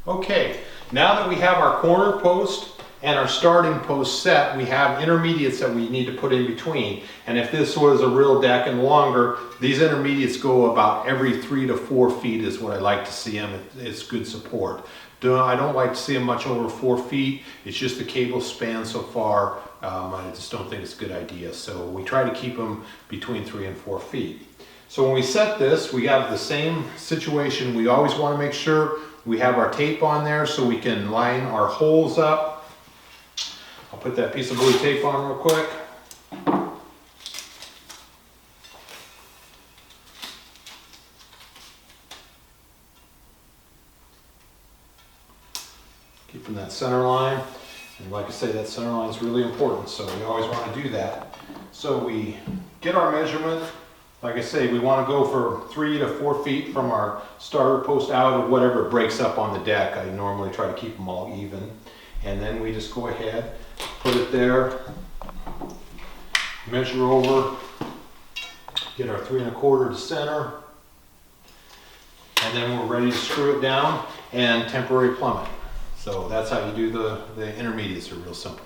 Okay, now that we have our corner post and our starting post set, we have intermediates that we need to put in between. And if this was a real deck and longer, these intermediates go about every 3 to 4 feet is what I like to see them. It's good support. I don't like to see them much over 4 feet. It's just the cable span so far. I just don't think it's a good idea. So we try to keep them between 3 and 4 feet. So when we set this, we have the same situation. We always want to make sure we have our tape on there so we can line our holes up. I'll put that piece of blue tape on real quick. Keeping that center line. And like I say, that center line is really important, so we always want to do that. So we get our measurement. Like I say, we want to go for 3 to 4 feet from our starter post out of whatever breaks up on the deck. I normally try to keep them all even. And then we just go ahead, put it there, measure over, get our 3 1/4 to center, and then we're ready to screw it down and temporary plumb it. So that's how you do the intermediates. Are real simple.